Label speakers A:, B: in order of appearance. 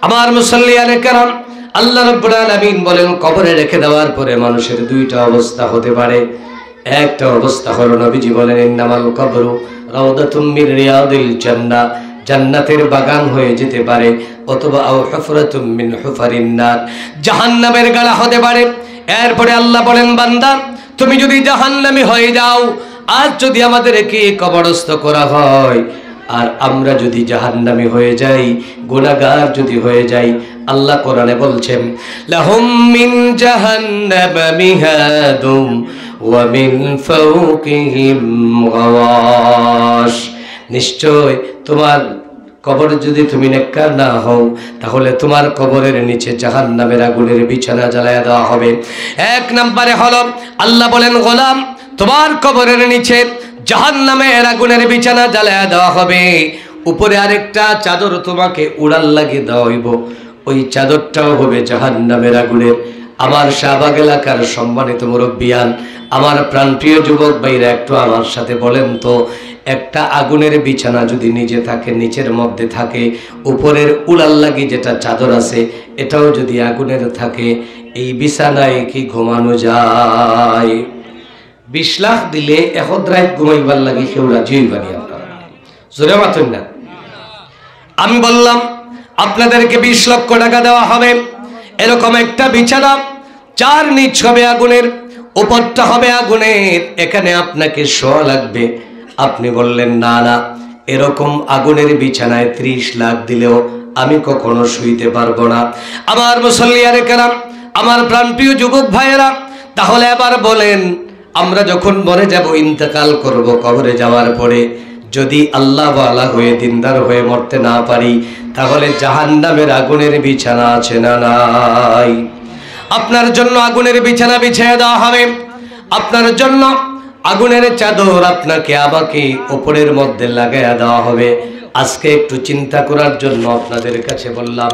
A: আমার মুসল্লিয়ানে কেরাম, আল্লাহ রাব্বুল আলামিন বলেন কবরে রেখে দেওয়ার পরে মানুষের দুইটা অবস্থা হতে পারে। একটা অবস্থা হলো নবীজি বলেন ইন্নামাল কবরু রাউদাতুম মির রিয়াদিল জান্নাহ, জান্নাতের বাগান হয়ে যেতে পারে, অথবা আও হুফরাতুম মিন হুফারিন নার, জাহান্নামের গাড়া হতে পারে। এরপরে আল্লাহ বলেন বান্দা তুমি যদি জাহান্নামী হয়ে যাও, আর যদি আমাদেরকে কবরস্থ করা হয় আর আমরা যদি জাহান্নামী হয়ে যাই, গুনাহগার যদি হয়ে যাই, আল্লাহ কোরআনে বলছেন লাহুম মিন জাহান্নাম মিহাদুম ওয়া মিন ফাওকিহিম গাওয়াশ। নিশ্চয় তোমার কবরে যদি তুমি নেককার না হও, তাহলে তোমার কবরের নিচে জাহান্নামের আগুনের বিছানা জ্বালায়া দেওয়া হবে। এক নম্বরে হলো আল্লাহ বলেন গোলাম তোমার কবরের নিচে জাহান্নামের আগুনের বিছানা জ্বালায়া দেওয়া হবে, উপরে আরেকটা চাদর তোমাকে উড়াল লাগিয়ে দেওয়া হইব, ওই চাদরটাও হবে জাহান্নামের আগুনের। আমার শাহবাগ এলাকার সম্মানিত মুরব্বিয়ান, আমার প্রাণপ্রিয় যুবক ভাইরা, একটু আমার সাথে বলেন তো, একটা আগুনের বিছানা যদি নিচে থাকে, নিচের মধ্যে থাকে, উপরের উড়াল লাগি যেটা চাদর আছে এটাও যদি আগুনের থাকে, এই বিছানায় কি ঘুমানো যায়? 20 লাখ দিলে এখন রাত ঘুমাইবার লাগে কেউ রাজি হইবানি? আপনারা জোরে মাথুন না। আমি বললাম আপনাদেরকে 20 লক্ষ টাকা দেওয়া হবে, এরকম একটা বিছানা, 4 নিচ হবে আগুনের, উপরটা হবে আগুনের, এখানে আপনাকে শোয়া লাগবে। আপনি বললেন না না, এরকম আগুনের বিছানায় 30 লাখ দিলেও আমি কখনো শুইতে পারবো না। আমার মুসল্লিয়ানে কেরাম, আমার প্রাণপ্রিয় যুবক ভাইয়েরা, তাহলে এবার বলেন আমরা যখন মরে যাব, ইন্তেকাল করব, কবরে যাওয়ার পরে যদি আল্লাহ ওয়ালা হয়ে দিনদার হয়ে মরতে না পারি, তাহলে জাহান্নামের আগুনের বিছানা আছে না নাই? আপনার জন্য আগুনের বিছানা বিছিয়ে দেওয়া হবে, আপনার জন্য আগুনের চাদর আপনাকে আমাকে উপরের মধ্যে লাগাইয়া দেওয়া হবে। আজকে একটু চিন্তা করার জন্য আপনাদের কাছে বললাম।